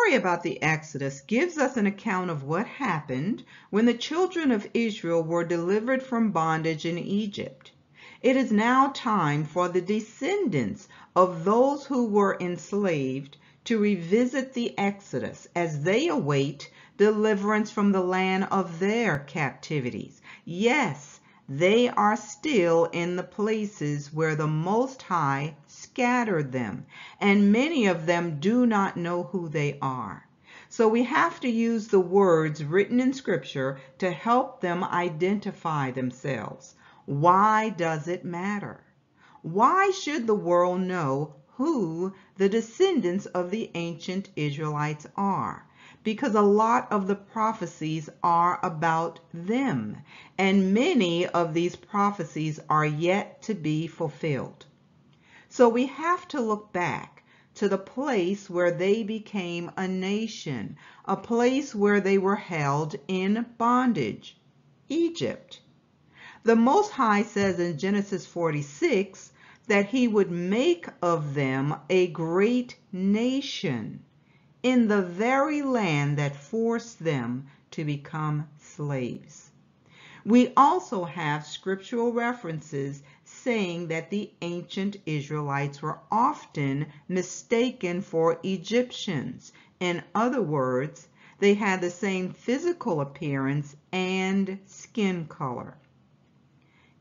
story about the Exodus gives us an account of what happened when the children of Israel were delivered from bondage in Egypt. It is now time for the descendants of those who were enslaved to revisit the Exodus as they await deliverance from the land of their captivities. Yes, they are still in the places where the Most High scattered them, and many of them do not know who they are. So we have to use the words written in Scripture to help them identify themselves. Why does it matter? Why should the world know who the descendants of the ancient Israelites are? Because a lot of the prophecies are about them, and many of these prophecies are yet to be fulfilled. So we have to look back to the place where they became a nation, a place where they were held in bondage, Egypt. The Most High says in Genesis 46 that he would make of them a great nation in the very land that forced them to become slaves. We also have scriptural references saying that the ancient Israelites were often mistaken for Egyptians. In other words, they had the same physical appearance and skin color.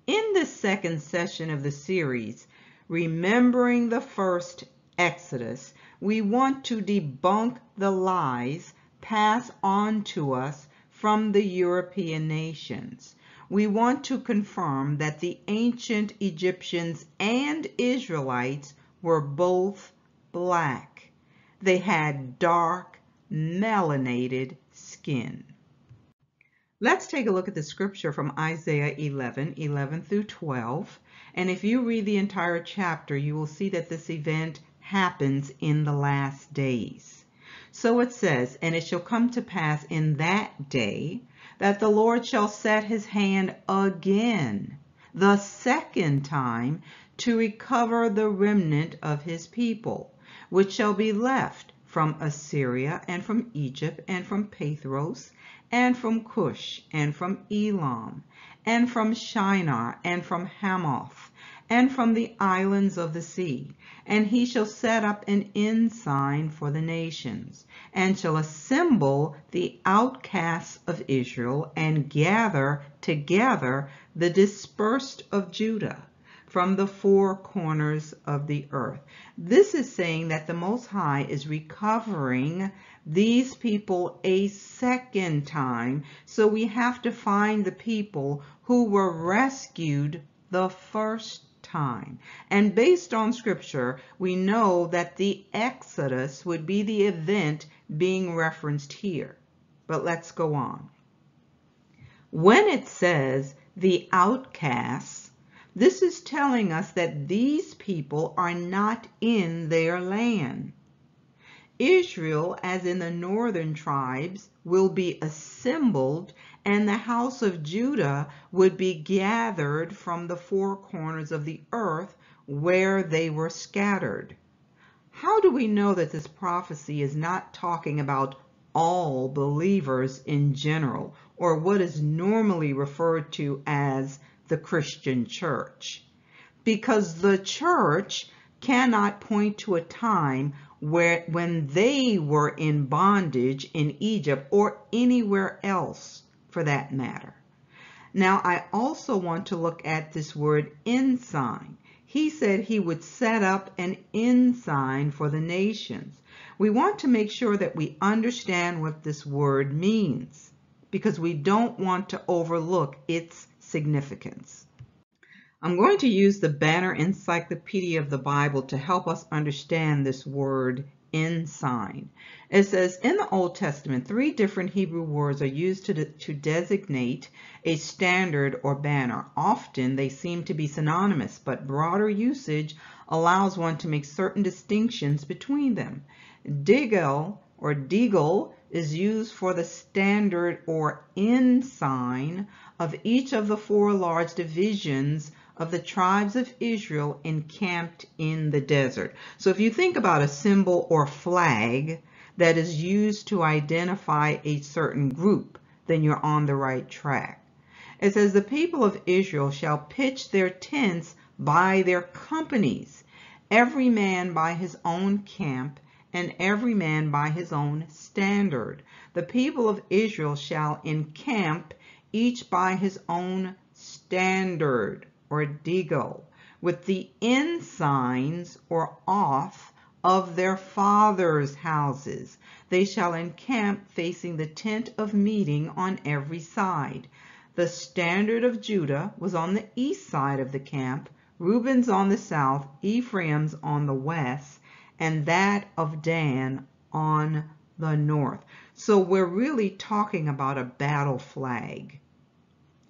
In this second session of the series, Remembering the First Exodus, we want to debunk the lies passed on to us from the European nations. We want to confirm that the ancient Egyptians and Israelites were both black. They had dark, melanated skin. Let's take a look at the scripture from Isaiah 11 through 12. And if you read the entire chapter, you will see that this event happens in the last days. So it says, "And it shall come to pass in that day that the Lord shall set his hand again, the second time, to recover the remnant of his people, which shall be left from Assyria, and from Egypt, and from Pathros, and from Cush, and from Elam, and from Shinar, and from Hamath, and from the islands of the sea. And he shall set up an ensign for the nations, and shall assemble the outcasts of Israel, and gather together the dispersed of Judah from the four corners of the earth." This is saying that the Most High is recovering these people a second time. So we have to find the people who were rescued the first time. And based on scripture, we know that the Exodus would be the event being referenced here. But let's go on. When it says the outcasts, this is telling us that these people are not in their land. Israel, as in the northern tribes, will be assembled, and the house of Judah would be gathered from the four corners of the earth where they were scattered. How do we know that this prophecy is not talking about all believers in general, or what is normally referred to as the Christian church? Because the church cannot point to a time when they were in bondage in Egypt or anywhere else for that matter. Now, I also want to look at this word ensign. He said he would set up an ensign for the nations. We want to make sure that we understand what this word means, because we don't want to overlook its significance. I'm going to use the Banner Encyclopedia of the Bible to help us understand this word ensign. It says, in the Old Testament, 3 different Hebrew words are used to designate a standard or banner. Often they seem to be synonymous, but broader usage allows one to make certain distinctions between them. Digel or deagle is used for the standard or ensign of each of the 4 large divisions of the tribes of Israel encamped in the desert. So if you think about a symbol or flag, that is used to identify a certain group, then you're on the right track. It says, the people of Israel shall pitch their tents by their companies, every man by his own camp, and every man by his own standard. The people of Israel shall encamp, each by his own standard, or deagle, with the ensigns, or off, of their fathers' houses. They shall encamp facing the tent of meeting on every side. The standard of Judah was on the east side of the camp, Reuben's on the south, Ephraim's on the west, and that of Dan on the north. So we're really talking about a battle flag.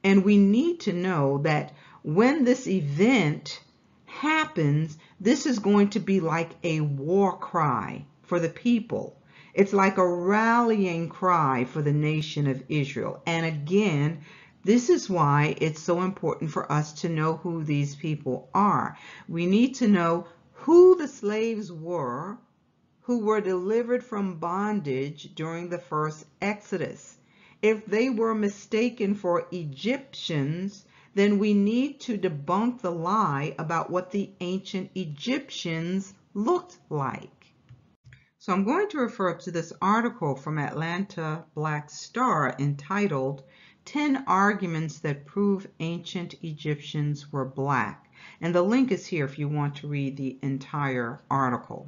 And we need to know that when this event happens, this is going to be like a war cry for the people. It's like a rallying cry for the nation of Israel. And again, this is why it's so important for us to know who these people are. We need to know who the slaves were who were delivered from bondage during the first Exodus. If they were mistaken for Egyptians, then we need to debunk the lie about what the ancient Egyptians looked like. So I'm going to refer to this article from Atlanta Black Star entitled 10 Arguments That Prove Ancient Egyptians Were Black. And the link is here if you want to read the entire article.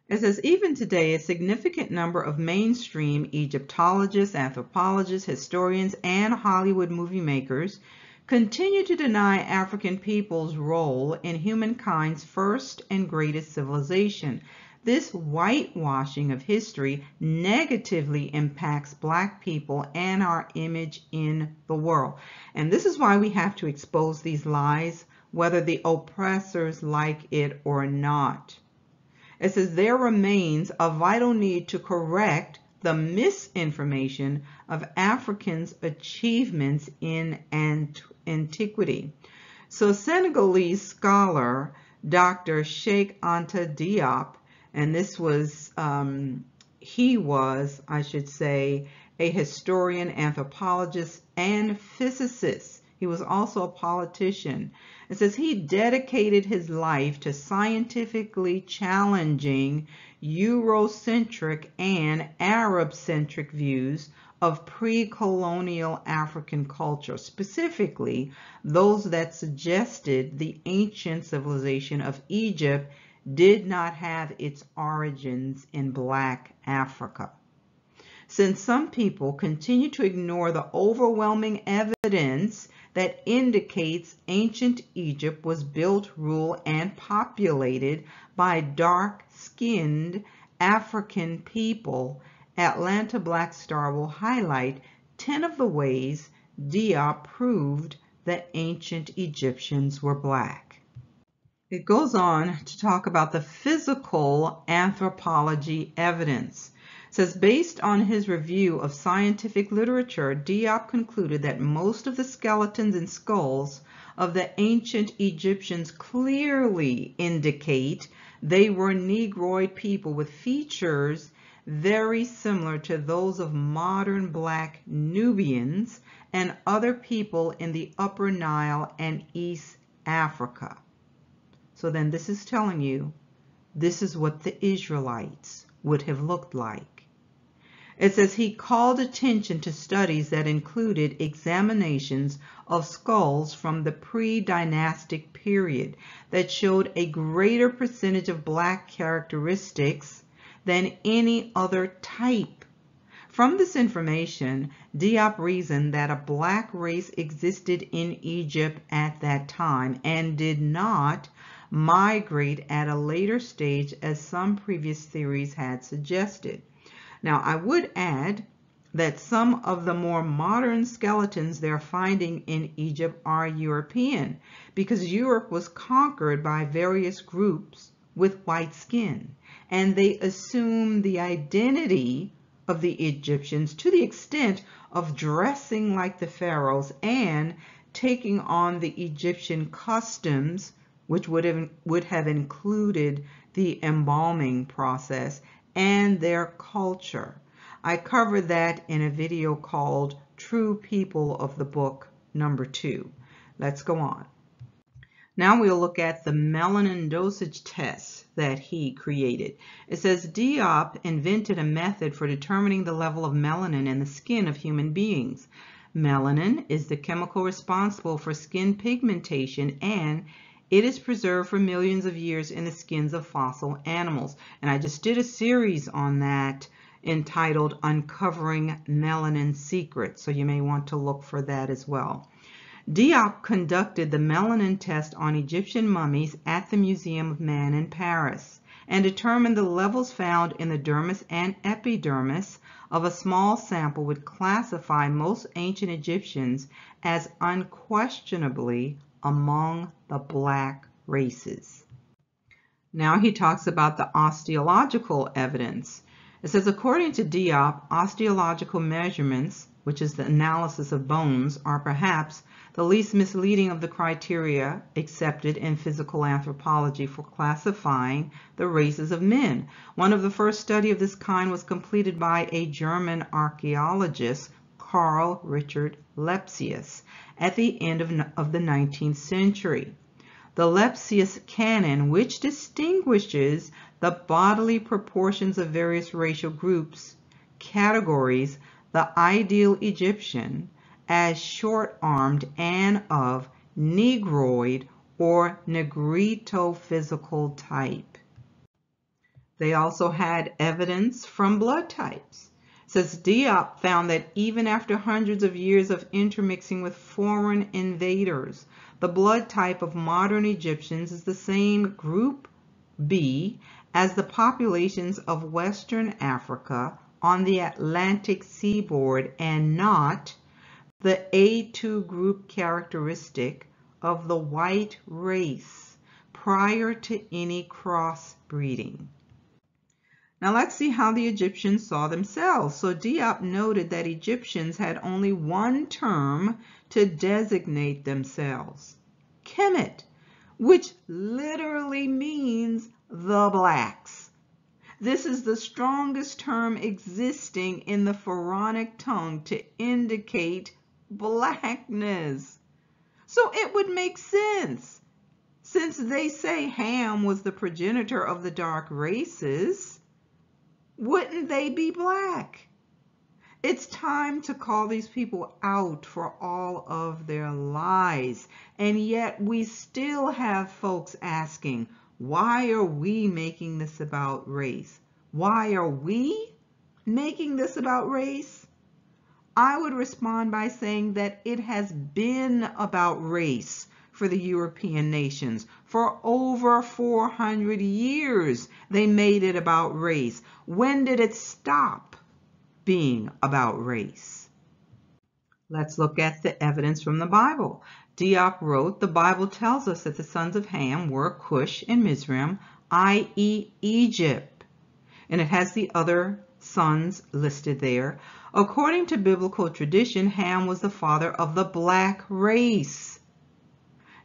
It says, even today, a significant number of mainstream Egyptologists, anthropologists, historians, and Hollywood movie makers continue to deny African people's role in humankind's first and greatest civilization. This whitewashing of history negatively impacts Black people and our image in the world. And this is why we have to expose these lies, whether the oppressors like it or not. It says, there remains a vital need to correct the misinformation of Africans' achievements in antiquity. So Senegalese scholar Dr. Sheikh Anta Diop, and this was, he was, I should say, a historian, anthropologist, and physicist. He was also a politician. It says he dedicated his life to scientifically challenging Eurocentric and Arab-centric views of pre-colonial African culture, specifically those that suggested the ancient civilization of Egypt did not have its origins in Black Africa. Since some people continue to ignore the overwhelming evidence that indicates ancient Egypt was built, ruled, and populated by dark-skinned African people, Atlanta Black Star will highlight 10 of the ways Diop proved that ancient Egyptians were Black. It goes on to talk about the physical anthropology evidence. It says, based on his review of scientific literature, Diop concluded that most of the skeletons and skulls of the ancient Egyptians clearly indicate they were Negroid people with features very similar to those of modern Black Nubians and other people in the Upper Nile and East Africa. So then this is telling you, this is what the Israelites would have looked like. It says he called attention to studies that included examinations of skulls from the pre-dynastic period that showed a greater percentage of Black characteristics than any other type. From this information, Diop reasoned that a Black race existed in Egypt at that time and did not migrate at a later stage as some previous theories had suggested. Now, I would add that some of the more modern skeletons they're finding in Egypt are European, because Europe was conquered by various groups with white skin, and they assume the identity of the Egyptians to the extent of dressing like the pharaohs and taking on the Egyptian customs, which would have included the embalming process and their culture. I covered that in a video called True People of the Book #2. Let's go on. Now we'll look at the melanin dosage test that he created. It says Diop invented a method for determining the level of melanin in the skin of human beings. Melanin is the chemical responsible for skin pigmentation, and it is preserved for millions of years in the skins of fossil animals. And I just did a series on that entitled Uncovering Melanin Secrets, so you may want to look for that as well. Diop conducted the melanin test on Egyptian mummies at the Museum of Man in Paris and determined the levels found in the dermis and epidermis of a small sample would classify most ancient Egyptians as unquestionably among the black races. Now he talks about the osteological evidence. It says, according to Diop, osteological measurements, which is the analysis of bones, are perhaps the least misleading of the criteria accepted in physical anthropology for classifying the races of men. One of the first studies of this kind was completed by a German archaeologist, Carl Richard Lepsius, at the end of the 19th century. The Lepsius canon, which distinguishes the bodily proportions of various racial groups, categories the ideal Egyptian as short-armed and of Negroid or Negrito physical type. They also had evidence from blood types. It says Diop found that even after hundreds of years of intermixing with foreign invaders, the blood type of modern Egyptians is the same group B as the populations of Western Africa on the Atlantic seaboard and not the A2 group characteristic of the white race prior to any crossbreeding. Now let's see how the Egyptians saw themselves. So Diop noted that Egyptians had only one term to designate themselves, Kemet, which literally means the blacks. This is the strongest term existing in the Pharaonic tongue to indicate blackness. So it would make sense, since they say Ham was the progenitor of the dark races, wouldn't they be black? It's time to call these people out for all of their lies, and yet we still have folks asking, why are we making this about race? Why are we making this about race? I would respond by saying that it has been about race for the European nations. For over 400 years, they made it about race. When did it stop being about race? Let's look at the evidence from the Bible. Diop wrote, the Bible tells us that the sons of Ham were Cush and Mizraim, i.e. Egypt. And it has the other sons listed there. According to biblical tradition, Ham was the father of the black race.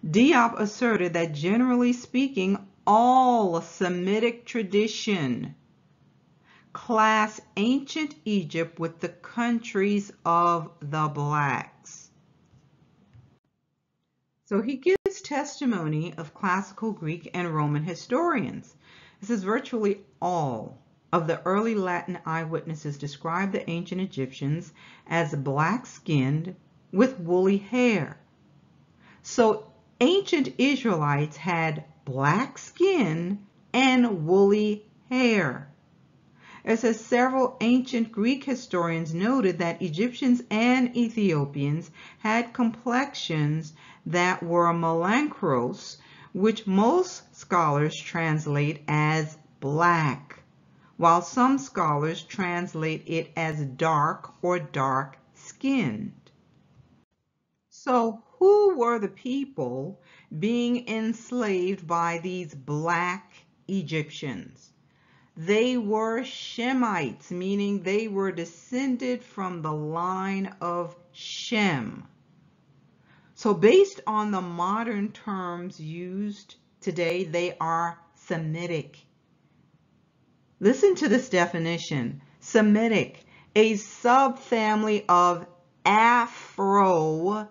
Diop asserted that generally speaking, all Semitic tradition class ancient Egypt with the countries of the blacks. So he gives testimony of classical Greek and Roman historians. It says virtually all of the early Latin eyewitnesses describe the ancient Egyptians as black-skinned with woolly hair. So ancient Israelites had black skin and woolly hair. It says several ancient Greek historians noted that Egyptians and Ethiopians had complexions that were melanchros, which most scholars translate as black, while some scholars translate it as dark or dark-skinned. So who were the people being enslaved by these black Egyptians? They were Shemites, meaning they were descended from the line of Shem. So based on the modern terms used today, they are Semitic. Listen to this definition. Semitic, a subfamily of Afro-Asiatic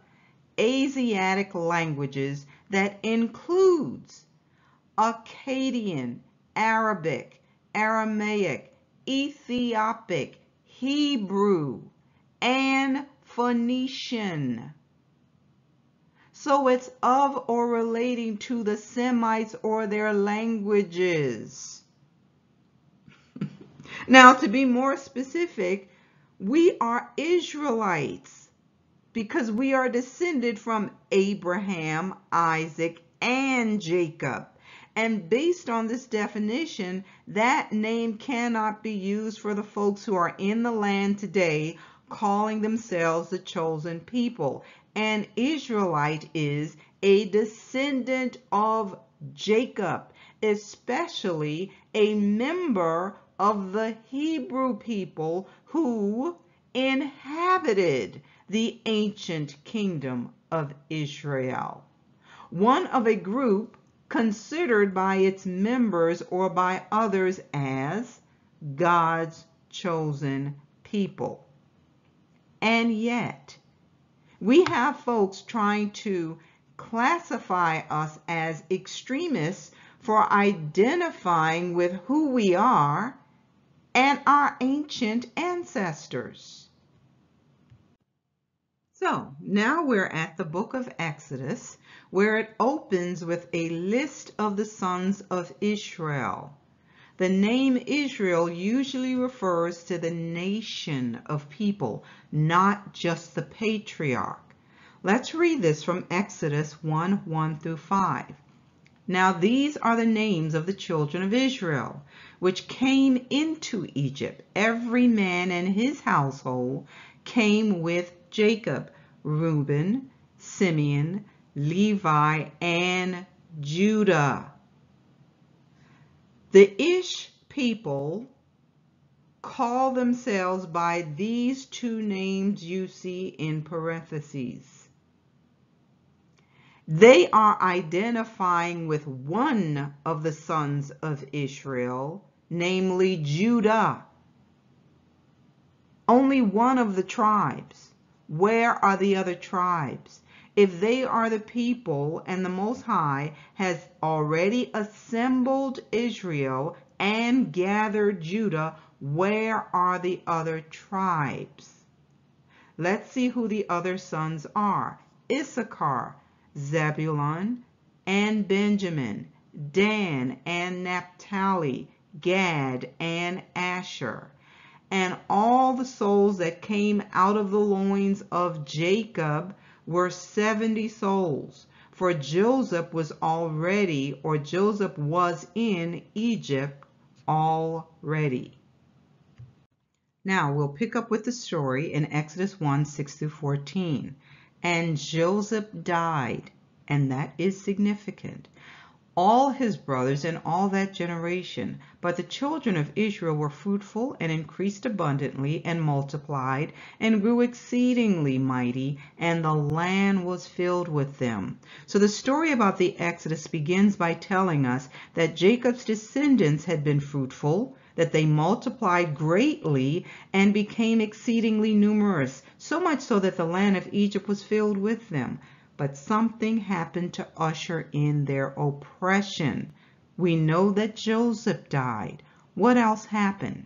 languages that includes Akkadian, Arabic, Aramaic, Ethiopic, Hebrew, and Phoenician. So it's of or relating to the Semites or their languages. Now, to be more specific, we are Israelites because we are descended from Abraham, Isaac, and Jacob. And based on this definition, that name cannot be used for the folks who are in the land today calling themselves the chosen people. An Israelite is a descendant of Jacob, especially a member of the Hebrew people who inhabited the ancient kingdom of Israel. One of a group considered by its members or by others as God's chosen people. And yet, we have folks trying to classify us as extremists for identifying with who we are and our ancient ancestors. So now we're at the book of Exodus, where it opens with a list of the sons of Israel. The name Israel usually refers to the nation of people, not just the patriarch. Let's read this from Exodus 1:1 through 5. Now these are the names of the children of Israel, which came into Egypt. Every man and his household came with Jacob: Reuben, Simeon, Levi, and Judah. The Ish people call themselves by these two names you see in parentheses. They are identifying with one of the sons of Israel, namely Judah. Only one of the tribes. Where are the other tribes? If they are the people and the Most High has already assembled Israel and gathered Judah, where are the other tribes? Let's see who the other sons are. Issachar, Zebulun, and Benjamin, Dan and Naphtali, Gad and Asher. And all the souls that came out of the loins of Jacob were 70 souls. For Joseph was in Egypt already. Now we'll pick up with the story in Exodus 1:6 through 14. And Joseph died, and that is significant, all his brothers and all that generation. But the children of Israel were fruitful and increased abundantly and multiplied and grew exceedingly mighty, and the land was filled with them. So the story about the Exodus begins by telling us that Jacob's descendants had been fruitful, that they multiplied greatly and became exceedingly numerous, so much so that the land of Egypt was filled with them. But something happened to usher in their oppression. We know that Joseph died. What else happened?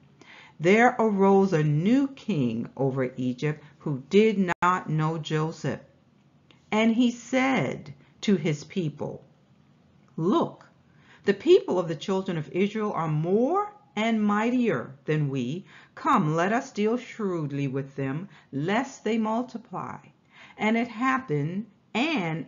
There arose a new king over Egypt who did not know Joseph. And he said to his people, "Look, the people of the children of Israel are more and mightier than we. Come, let us deal shrewdly with them, lest they multiply." And it happened in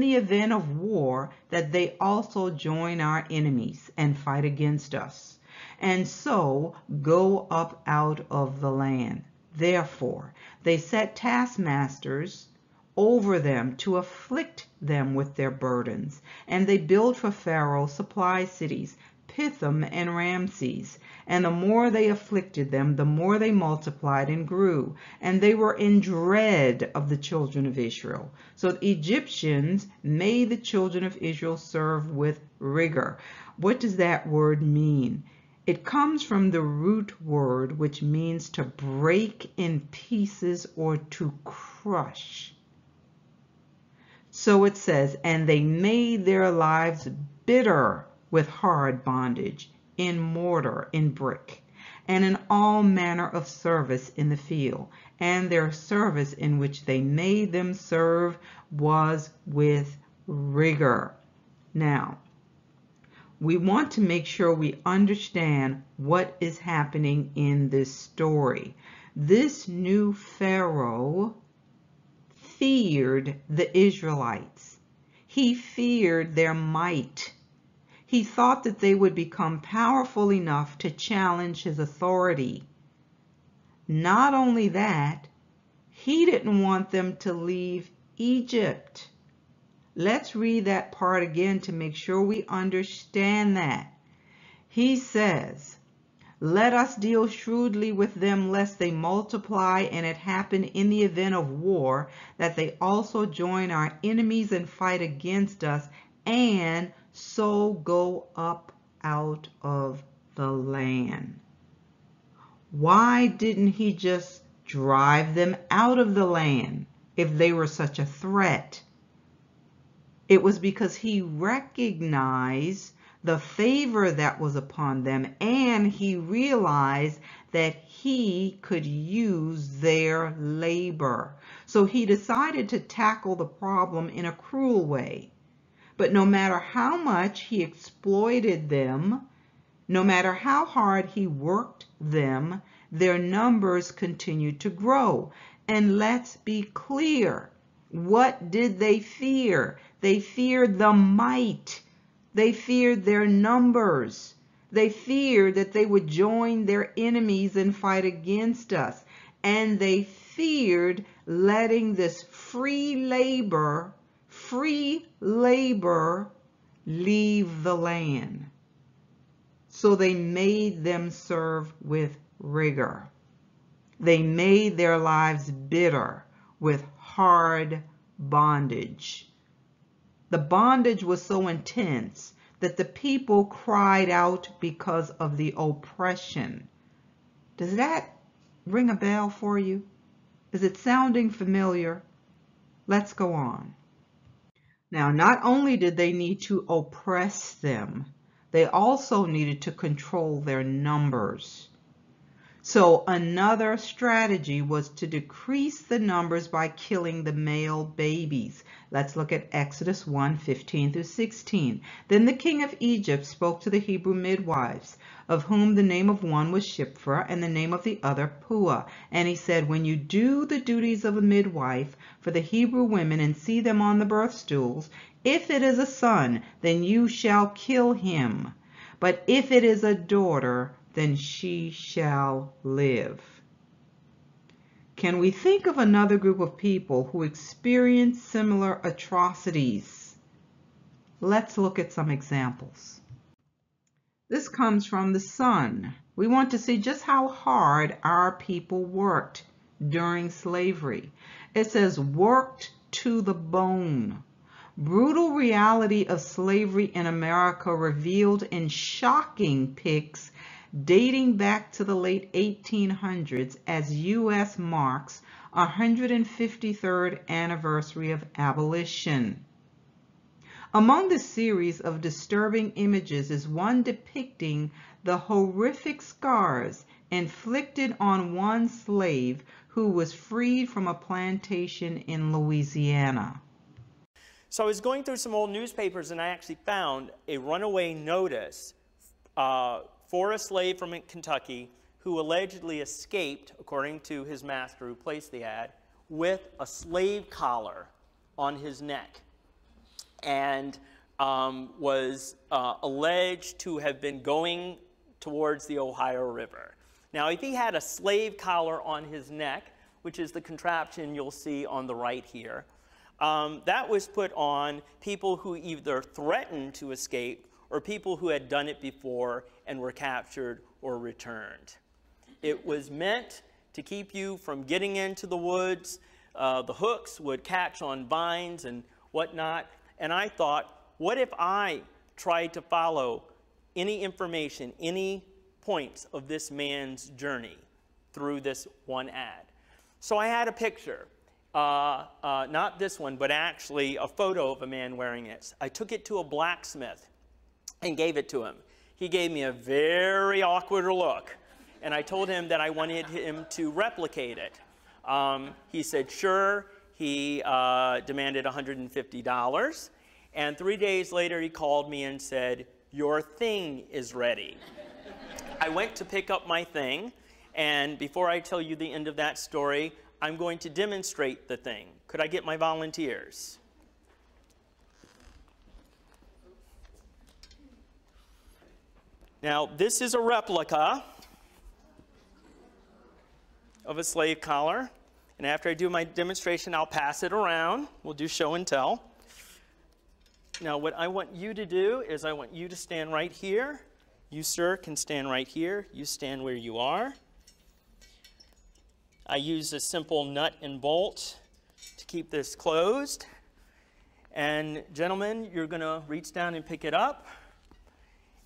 the event of war that they also join our enemies and fight against us, and so go up out of the land. Therefore they set taskmasters over them to afflict them with their burdens, and they built for Pharaoh supply cities, Pithom and Ramses. And the more they afflicted them, the more they multiplied and grew, and they were in dread of the children of Israel. So the Egyptians made the children of Israel serve with rigor. What does that word mean? It comes from the root word which means to break in pieces or to crush. So it says, and they made their lives bitter with hard bondage, in mortar, in brick, and in all manner of service in the field. And their service in which they made them serve was with rigor. Now, we want to make sure we understand what is happening in this story. This new Pharaoh feared the Israelites. He feared their might. He thought that they would become powerful enough to challenge his authority. Not only that, he didn't want them to leave Egypt. Let's read that part again to make sure we understand that. He says, let us deal shrewdly with them, lest they multiply, and it happen in the event of war, that they also join our enemies and fight against us, and so go up out of the land. Why didn't he just drive them out of the land if they were such a threat? It was because he recognized the favor that was upon them, and he realized that he could use their labor. So he decided to tackle the problem in a cruel way. But no matter how much he exploited them, no matter how hard he worked them, their numbers continued to grow. And let's be clear, what did they fear? They feared the might. They feared their numbers. They feared that they would join their enemies and fight against us. And they feared letting this free labor leave the land. So they made them serve with rigor. They made their lives bitter with hard bondage. The bondage was so intense that the people cried out because of the oppression. Does that ring a bell for you? Is it sounding familiar? Let's go on. Now, not only did they need to oppress them, they also needed to control their numbers. So another strategy was to decrease the numbers by killing the male babies. Let's look at Exodus 1:15 through 16. Then the king of Egypt spoke to the Hebrew midwives, of whom the name of one was Shiphrah and the name of the other Puah. And he said, when you do the duties of a midwife for the Hebrew women and see them on the birth stools, if it is a son, then you shall kill him. But if it is a daughter, then she shall live. Can we think of another group of people who experienced similar atrocities? Let's look at some examples. This comes from the Sun. We want to see just how hard our people worked during slavery. It says, worked to the bone. Brutal reality of slavery in America revealed in shocking pics dating back to the late 1800s as U.S. marks 153rd anniversary of abolition. Among the series of disturbing images is one depicting the horrific scars inflicted on one slave who was freed from a plantation in Louisiana. So I was going through some old newspapers and I actually found a runaway notice for a slave from Kentucky who allegedly escaped, according to his master who placed the ad, with a slave collar on his neck, and was alleged to have been going towards the Ohio River. Now, if he had a slave collar on his neck, which is the contraption you'll see on the right here, that was put on people who either threatened to escape or people who had done it before and were captured or returned. It was meant to keep you from getting into the woods. The hooks would catch on vines and whatnot. And I thought, what if I tried to follow any information, any points of this man's journey through this one ad. So I had a picture, not this one, but actually a photo of a man wearing it. I took it to a blacksmith and gave it to him. He gave me a very awkward look, and I told him that I wanted him to replicate it. He said, sure. He demanded $150, and 3 days later he called me and said, your thing is ready. I went to pick up my thing, and before I tell you the end of that story, I'm going to demonstrate the thing. Could I get my volunteers? Now, this is a replica of a slave collar. And after I do my demonstration, I'll pass it around. We'll do show and tell. Now, what I want you to do is I want you to stand right here. You, sir, can stand right here. You stand where you are. I use a simple nut and bolt to keep this closed. And gentlemen, you're going to reach down and pick it up.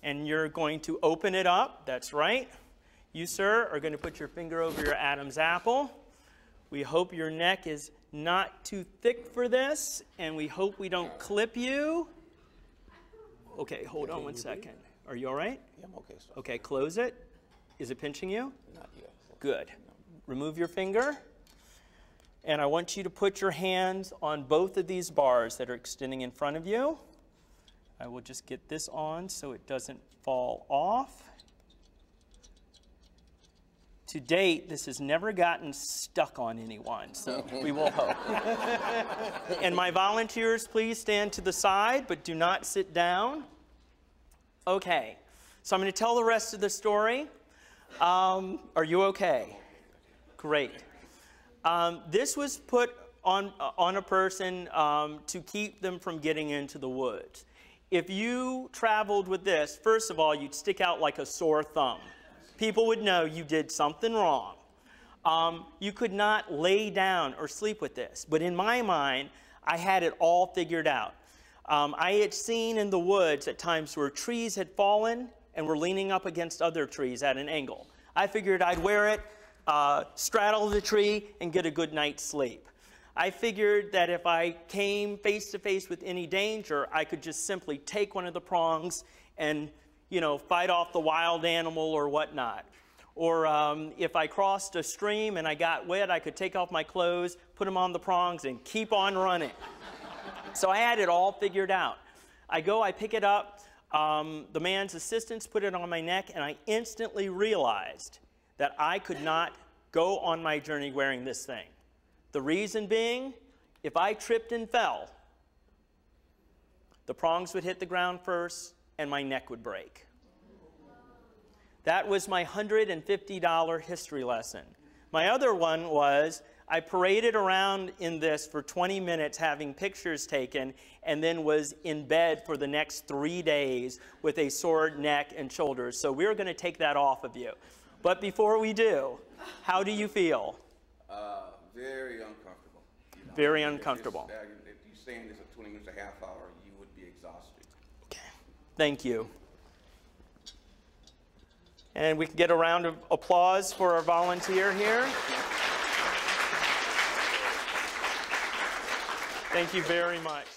And you're going to open it up. That's right. You, sir, are going to put your finger over your Adam's apple. We hope your neck is not too thick for this, and we hope we don't clip you. Okay, hold on 1 second. Are you all right? Yeah, I'm okay, sir. Okay, close it. Is it pinching you? Not yet. Good. Remove your finger. And I want you to put your hands on both of these bars that are extending in front of you. I will just get this on so it doesn't fall off. To date, this has never gotten stuck on anyone, so we will hope. And my volunteers, please stand to the side, but do not sit down. Okay, so I'm going to tell the rest of the story. Are you okay? Great. This was put on a person to keep them from getting into the woods. If you traveled with this, first of all, you'd stick out like a sore thumb. People would know you did something wrong. You could not lay down or sleep with this. But in my mind, I had it all figured out. I had seen in the woods at times where trees had fallen and were leaning up against other trees at an angle. I figured I'd wear it, straddle the tree, and get a good night's sleep. I figured that if I came face to face with any danger, I could just simply take one of the prongs and fight off the wild animal or whatnot. Or if I crossed a stream and I got wet, I could take off my clothes, put them on the prongs, and keep on running. So I had it all figured out. I pick it up. The man's assistants put it on my neck, and I instantly realized that I could not go on my journey wearing this thing. The reason being, if I tripped and fell, the prongs would hit the ground first, and my neck would break. That was my $150 history lesson. My other one was I paraded around in this for 20 minutes having pictures taken and then was in bed for the next 3 days with a sore neck and shoulders. So we're going to take that off of you. But before we do, how do you feel? Very uncomfortable. Very uncomfortable. If you're saying this at 20 minutes, a half hour, you would be exhausted. Okay. Thank you. And we can get a round of applause for our volunteer here. Thank you very much.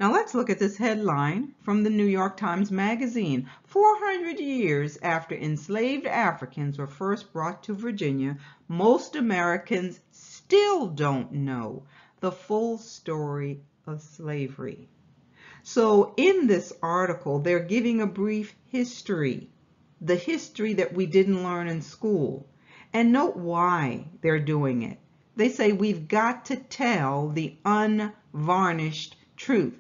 Now let's look at this headline from the New York Times Magazine. 400 years after enslaved Africans were first brought to Virginia, most Americans still don't know the full story of slavery. So in this article, they're giving a brief history, the history that we didn't learn in school. And note why they're doing it. They say we've got to tell the unvarnished truth.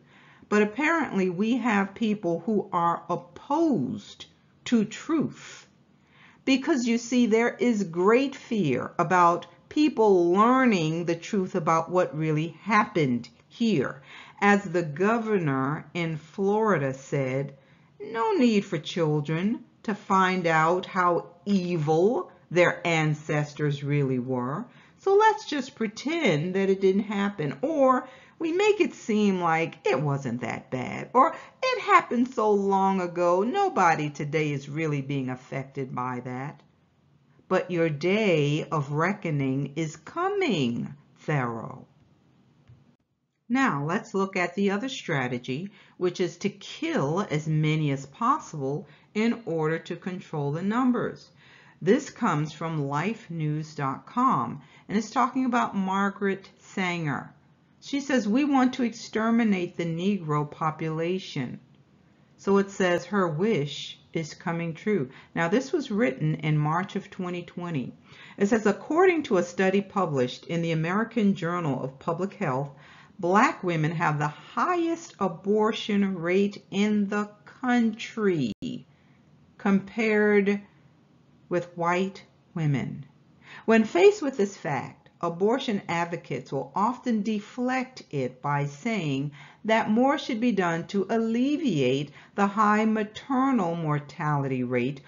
But apparently we have people who are opposed to truth. Because you see, there is great fear about people learning the truth about what really happened here. As the governor in Florida said, no need for children to find out how evil their ancestors really were. So let's just pretend that it didn't happen, or we make it seem like it wasn't that bad, or it happened so long ago, nobody today is really being affected by that. But your day of reckoning is coming, Pharaoh. Now let's look at the other strategy, which is to kill as many as possible in order to control the numbers. This comes from lifenews.com, and it's talking about Margaret Sanger. She says, we want to exterminate the Negro population. So it says her wish is coming true. Now this was written in March of 2020. It says, according to a study published in the American Journal of Public Health, Black women have the highest abortion rate in the country compared with white women. When faced with this fact, abortion advocates will often deflect it by saying that more should be done to alleviate the high maternal mortality rate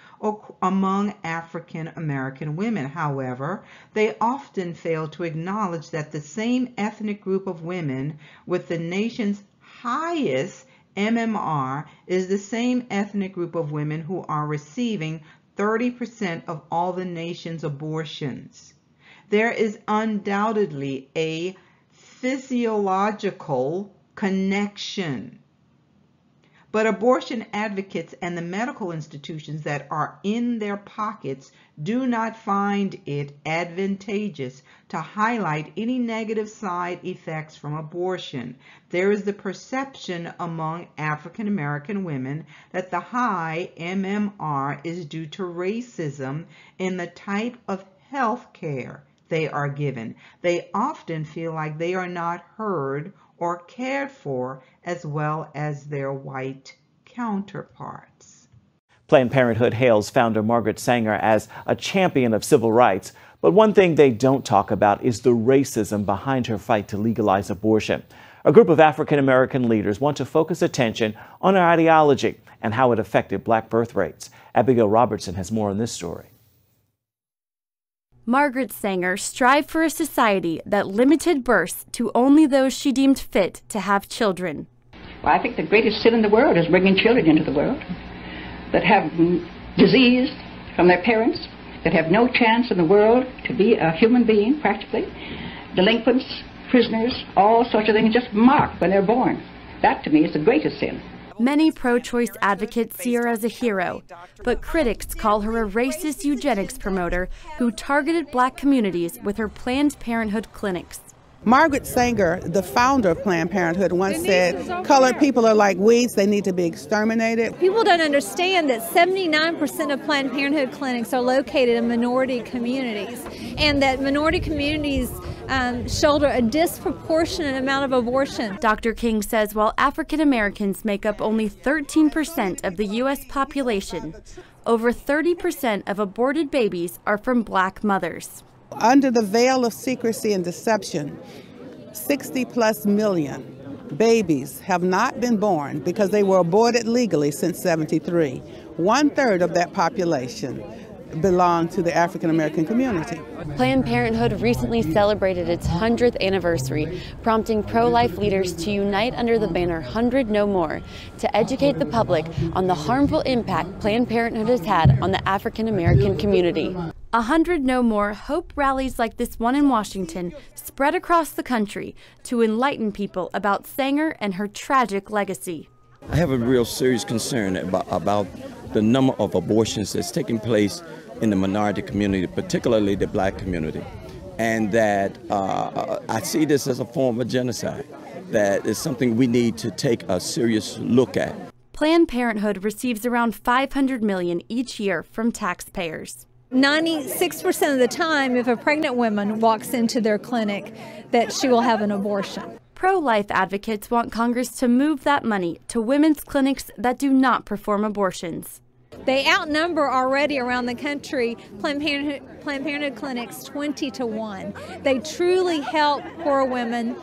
among African American women. However, they often fail to acknowledge that the same ethnic group of women with the nation's highest MMR is the same ethnic group of women who are receiving 30% of all the nation's abortions. There is undoubtedly a physiological connection. But abortion advocates and the medical institutions that are in their pockets do not find it advantageous to highlight any negative side effects from abortion. There is the perception among African American women that the high MMR is due to racism in the type of health care they are given. They often feel like they are not heard or cared for as well as their white counterparts. Planned Parenthood hails founder Margaret Sanger as a champion of civil rights, but one thing they don't talk about is the racism behind her fight to legalize abortion. A group of African American leaders want to focus attention on her ideology and how it affected Black birth rates. Abigail Robertson has more on this story. Margaret Sanger strived for a society that limited births to only those she deemed fit to have children. Well, I think the greatest sin in the world is bringing children into the world that have disease from their parents, that have no chance in the world to be a human being, practically. Delinquents, prisoners, all sorts of things just marked when they're born. That, to me, is the greatest sin. Many pro-choice advocates see her as a hero, but critics call her a racist eugenics promoter who targeted Black communities with her Planned Parenthood clinics. Margaret Sanger, the founder of Planned Parenthood, once said, colored people are like weeds, they need to be exterminated. People don't understand that 79% of Planned Parenthood clinics are located in minority communities, and that minority communities shoulder a disproportionate amount of abortion. Dr. King says while African Americans make up only 13% of the U.S. population, over 30% of aborted babies are from Black mothers. Under the veil of secrecy and deception, 60+ million babies have not been born because they were aborted legally since '73. 1/3 of that population belong to the African American community. Planned Parenthood recently celebrated its 100th anniversary, prompting pro-life leaders to unite under the banner 100 No More to educate the public on the harmful impact Planned Parenthood has had on the African American community. 100 No More hope rallies like this one in Washington spread across the country to enlighten people about Sanger and her tragic legacy. I have a real serious concern about the number of abortions that's taking place in the minority community, particularly the Black community, and that I see this as a form of genocide. That is something we need to take a serious look at. Planned Parenthood receives around $500 million each year from taxpayers. 96% of the time, if a pregnant woman walks into their clinic, that she will have an abortion. Pro-life advocates want Congress to move that money to women's clinics that do not perform abortions. They outnumber already around the country Planned Parenthood clinics 20-1. They truly help poor women.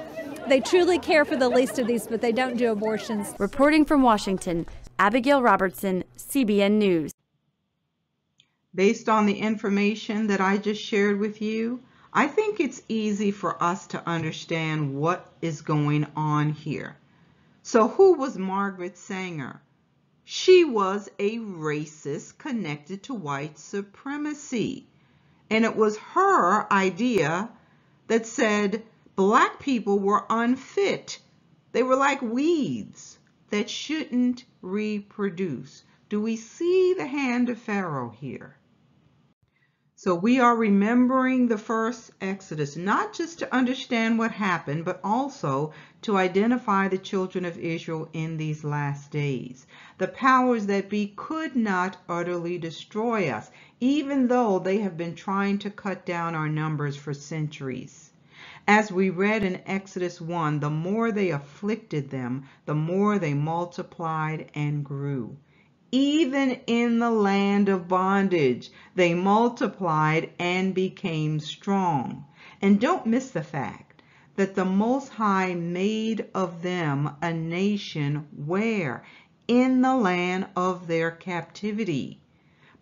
They truly care for the least of these, but they don't do abortions. Reporting from Washington, Abigail Robertson, CBN News. Based on the information that I just shared with you, I think it's easy for us to understand what is going on here. So who was Margaret Sanger? She was a racist connected to white supremacy. And it was her idea that said black people were unfit. They were like weeds that shouldn't reproduce. Do we see the hand of Pharaoh here? So we are remembering the first Exodus, not just to understand what happened, but also to identify the children of Israel in these last days. The powers that be could not utterly destroy us, even though they have been trying to cut down our numbers for centuries. As we read in Exodus 1, the more they afflicted them, the more they multiplied and grew. Even in the land of bondage, they multiplied and became strong. And don't miss the fact that the Most High made of them a nation where? In the land of their captivity.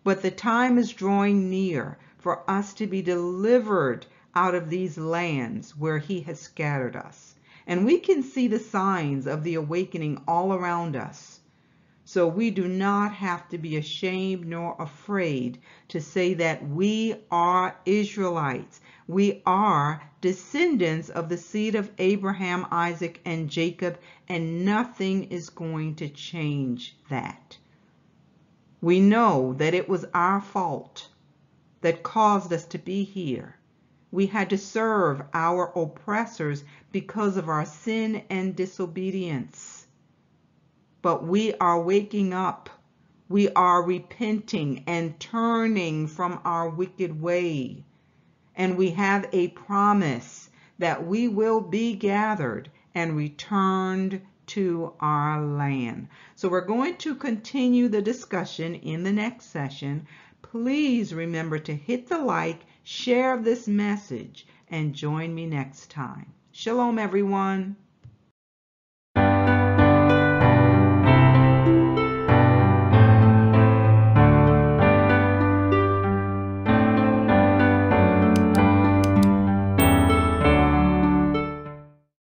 But the time is drawing near for us to be delivered out of these lands where He has scattered us. And we can see the signs of the awakening all around us. So we do not have to be ashamed nor afraid to say that we are Israelites. We are descendants of the seed of Abraham, Isaac, and Jacob, and nothing is going to change that. We know that it was our fault that caused us to be here. We had to serve our oppressors because of our sin and disobedience. But we are waking up. We are repenting and turning from our wicked way. And we have a promise that we will be gathered and returned to our land. So we're going to continue the discussion in the next session. Please remember to hit the like, share this message, and join me next time. Shalom, everyone.